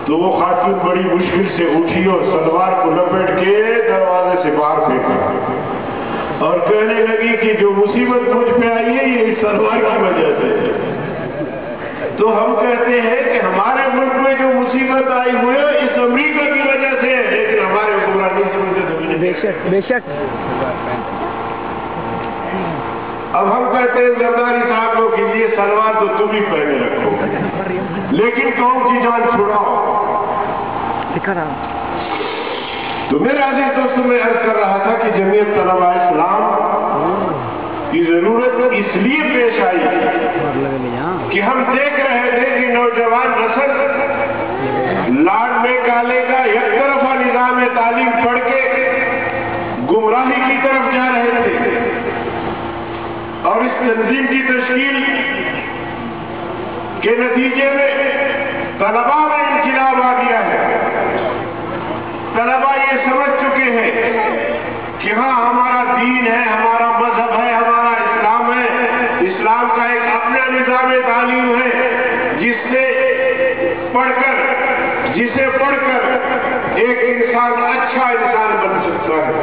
تو وہ خاتون بڑی مشکل سے اٹھی اور سلوار کو لپیٹ کے دروازے سے باہر پھینکا اور کہنے لگی کہ جو مصیبت مجھ پہ آئی ہے یہ اس سلوار کی وجہ سے ہے۔ تو ہم کہتے ہیں کہ ہمارے ملک میں جو مصیبت آئی ہوئی ہے اس امریکہ کی وجہ سے ہے، لیکن ہمارے حکمران نہیں سمجھتے۔ بے شک بے شک۔ اب ہم کہتے ہیں زرداری صاحب کو کہ یہ سلوار تو تم ہی پہنے رکھو، لیکن قوم کی جان چھڑاؤ۔ تو میرے عزیز دوستوں میں عرض کر رہا تھا کہ جمعیت طلباء اسلام کی ضرورت اس لیے پیش آئی کہ ہم دیکھ رہے تھے کہ نوجوان نسل لاڈ میں کالے کا یک طرفہ نظام تعلیم پڑھ کے گمراہی کی طرف جا رہے تھے، اور اس تنظیم کی تشکیل کے نتیجے میں طلباء میں انقلاب آ گیا ہے۔ طلباء یہ سمجھ چکے ہیں کہ ہاں ہمارا دین ہے، ہمارا مذہب ہے، ہمارا اسلام ہے، اسلام کا ایک اپنا نظام تعلیم ہے جسے پڑھ کر ایک انسان اچھا انسان بن سکتا ہے،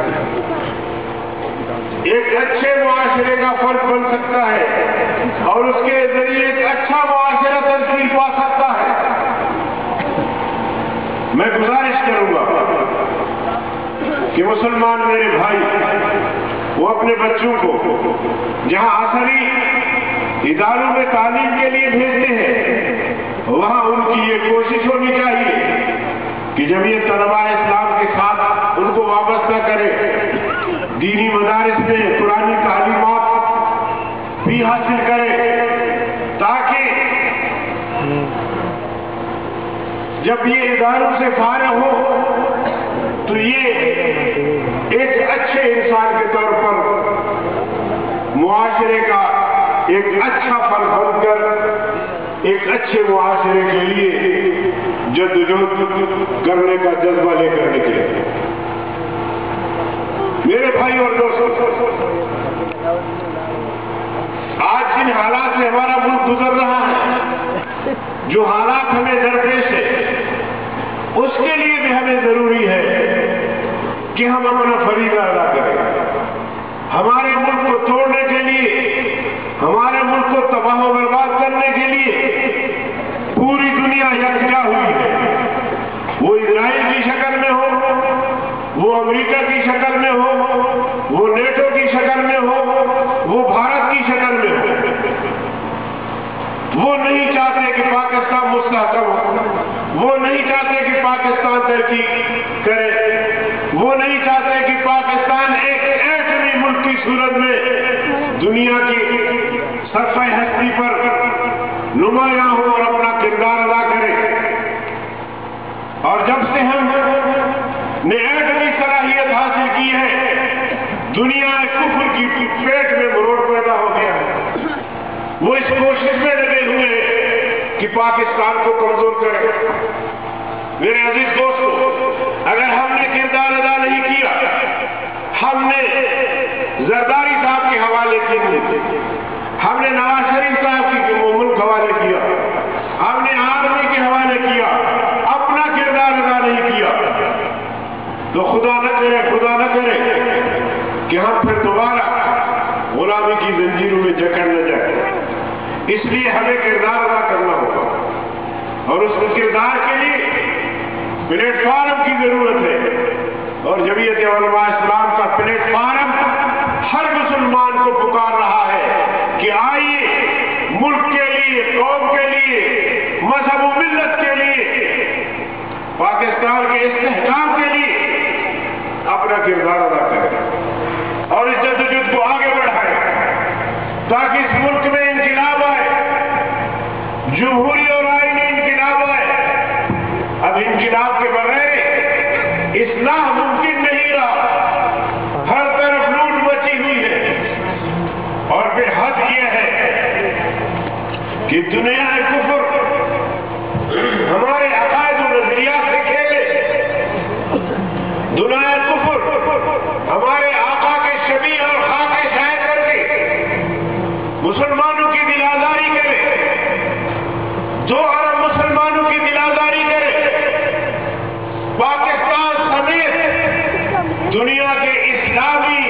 ایک اچھے معاشرے کا فرد بن سکتا ہے، اور اس کے ذریعے ایک اچھا معاشرہ تشکیل پا سکتا ہے۔ میں گزارش کروں گا کہ مسلمان میرے بھائی وہ اپنے بچوں کو جہاں عصری اداروں میں تعلیم کے لیے بھیجتے ہیں وہاں ان کی یہ کوشش ہونی چاہیے کہ جمعیت طلباء اسلام کے ساتھ ان کو وابستہ کرے، دینی مدارس میں قرآنی تعلیمات بھی حاصل کرے، تاکہ جب یہ اداروں سے فارغ ہو تو یہ ایک اچھے انسان کے طور پر معاشرے کا ایک اچھا فرد بن کر ایک اچھے معاشرے کے لیے جدوجہد کرنے کا جذبہ لے کر نکلے۔ میرے بھائی اور دوستوں، آج جن حالات سے ہمارا ملک گزر رہا ہے، جو حالات ہمیں درپیش ہے، اس کے لیے بھی ہمیں ضروری ہے کہ ہم اپنا فریضہ ادا کریں۔ ہمارے ملک کو توڑنے کے لیے، ہمارے ملک کو تباہ و برباد کرنے کے لیے پوری دنیا یکجا ہوئی ہے، وہ اسرائیل کی شکل میں ہو، وہ امریکہ کی شکل میں ہو، وہ نیٹو کی شکل میں ہو، وہ بھارت کی شکل میں ہو۔ وہ نہیں چاہتے کہ پاکستان مستحکم ہو، وہ نہیں چاہتے کہ پاکستان ترقی کرے، وہ نہیں چاہتے کہ پاکستان ایک ایٹمی ملک کی صورت میں دنیا کی سطح ہستی پر نمایاں ہو اور اپنا کردار ادا کرے۔ اور جب سے ہم نے ایٹمی صلاحیت حاصل کی ہے، دنیا کفر کی پیٹ میں مروڑ پیدا ہو گیا ہے۔ وہ اس کوشش میں لگے ہوئے ہیں کہ پاکستان کو کمزور کرے۔ میرے عزیز دوستو، اگر ہم نے کردار ادا نہیں کیا، ہم نے زرداری صاحب کے حوالے کیے، ہم نے نواز شریف صاحب کی ملک حوالے کیا، ہم نے آرمی کے حوالے کیا، اپنا کردار ادا نہیں کیا، تو خدا نہ کرے کہ ہم پھر دوبارہ غلامی کی زنجیروں میں جکڑ نہ جائے۔ اس لیے ہمیں کردار ادا کرنا ہوگا، اور اس کردار کے لیے پلیٹ فارم کی ضرورت ہے، اور جمعیت علماء اسلام کا پلیٹ فارم ہر مسلمان کو پکار رہا ہے کہ آئیے ملک کے لیے، قوم کے لیے، مذہب و ملت کے لیے، پاکستان کے استحکام کے لیے اپنا کردار ادا کریں اور اس جدوجہد کو آگے بڑھائیں، تاکہ اس ملک میں انقلاب آئے، جمہوری اور آئینی انقلاب آئے۔ اب انقلاب کے بغیر اصلاح ممکن نہیں رہا، ہر طرف لوٹ مچی ہوئی ہے، اور پھر حد یہ ہے کہ دنیا کفر ہمارے عقائد و نظریات سے کھیلے، دنیا کفر ہمارے آقا کے شبیہ اور خاک شاہد کر کے مسلمانوں کی دل آزاری کرے، دنیا کے اسلامی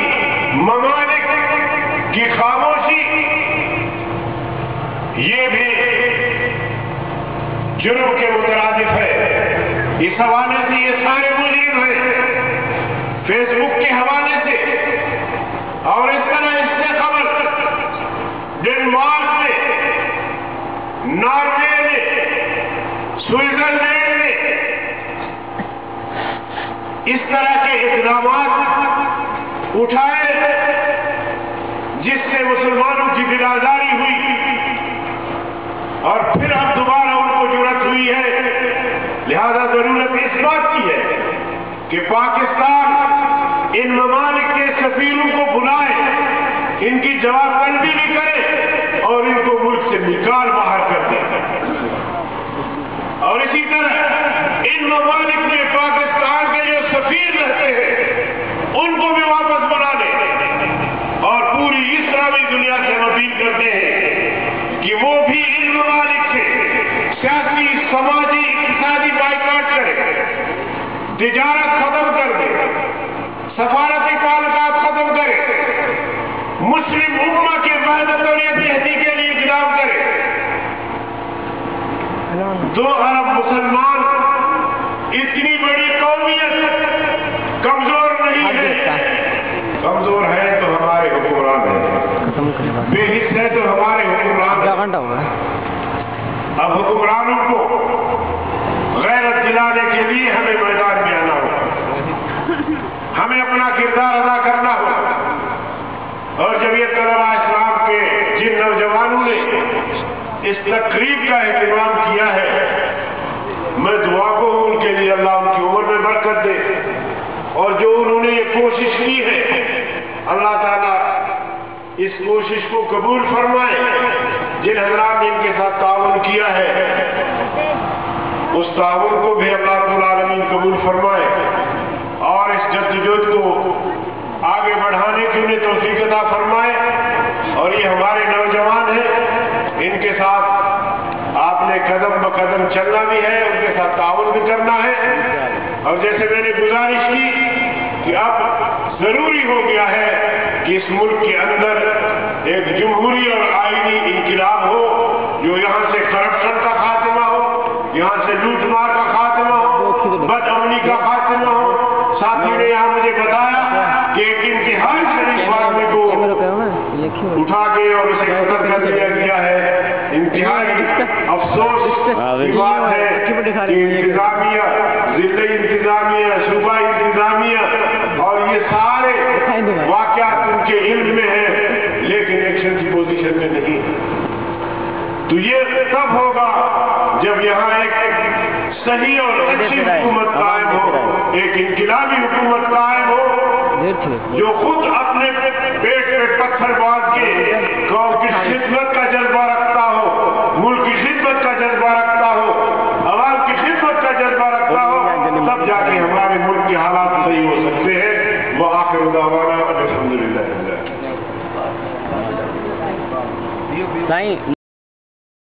ممالک کی خاموشی یہ بھی جرم کے مترادف ہے. اس حوالے سے یہ سارے مجرم ہیں فیس بک کے حوالے سے. اور اس طرح اس سے خبر ڈنمارک میں، ناروے میں، سوئٹزرلینڈ میں اس طرح کے اقدامات اٹھائے جس سے مسلمانوں کی دل آزاری ہوئی، اور پھر اب دوبارہ ان کو جرأت ہوئی ہے. لہذا ضرورت اس بات کی ہے کہ پاکستان ان ممالک کے سفیروں کو بلائے، ان کی جواب طلبی بھی کرے اور ان کو ملک سے نکال باہر کر دے. اور اسی طرح ان ممالک میں پاکستان کے جو سفیر رہتے ہیں ان کو بھی واپس بلا لے. اور پوری اسلامی دنیا سے ہم اپیل کرتے ہیں کہ وہ بھی ان ممالک سے سیاسی، سماجی، اقتصادی بائیکاٹ کرے، تجارت ختم کر دے، سفارتی تعلقات ختم کرے، مسلم امہ کے وحدت اور اتحادی کے لیے اقدام کرے. 2 ارب مسلمان اتنی بڑی قومیت کمزور نہیں ہے. کمزور ہے تو ہمارے حکمران ہیں، بے حص ہے تو ہمارے حکمران ہیں. اب حکمرانوں کو غیرت دلانے کے لیے ہمیں میدان میں آنا ہوگا، ہمیں اپنا کردار ادا کرنا ہوگا. اور جمعیت علماء اسلام کے جن نوجوانوں نے اس تقریب کا اہتمام کیا ہے، میں دعا کو ان کے لیے اللہ ان کی عمر میں برکت دے. اور جو انہوں نے یہ کوشش کی ہے، اللہ تعالیٰ اس کوشش کو قبول فرمائے. جن حضرات نے ان کے ساتھ تعاون کیا ہے اس تعاون کو بھی اللہ رب العالمین قبول فرمائے، اور اس جدوجہد کو آگے بڑھانے کی انہیں توفیق عطا فرمائے. اور یہ ہمارے نوجوان ہیں، ان کے ساتھ آپ نے قدم بقدم چلنا بھی ہے، ان کے ساتھ تعاون بھی کرنا ہے. اور جیسے میں نے گزارش کی کہ اب ضروری ہو گیا ہے کہ اس ملک کے اندر ایک جمہوری اور آئینی انقلاب ہو، جو یہاں سے کرپشن کا خاتمہ ہو، یہاں سے لوٹ مار کا خاتمہ ہو، بد امنی کا خاتمہ ہو. ساتھی نے یہاں مجھے بتایا کہ ایک انتہائی شریف آدمی کو اٹھا کے اور اسے قتل کر دیا گیا ہے. انتہائی افسوس کی بات ہے کہ انتظامیہ، ضلعی انتظامیہ، صوبائی انتظامیہ اور یہ سارے واقعات ان کے علم میں ہیں لیکن ایکشن کی پوزیشن میں نہیں. تو یہ تب ہوگا جب یہاں ایک صحیح اور اچھی حکومت قائم ہو، ایک انقلابی حکومت قائم ہو جو خود اپنے پیٹ پہ پتھر باندھ کے قوم کی خدمت کا جذبہ رکھتا ہو، ملک کی خدمت کا جذبہ رکھتا ہو، عوام کی خدمت کا جذبہ رکھتا ہو، تب جا کے ہمارے ملک کے حالات صحیح ہو سکتے ہیں. وآخر دعوانا الحمدللہ.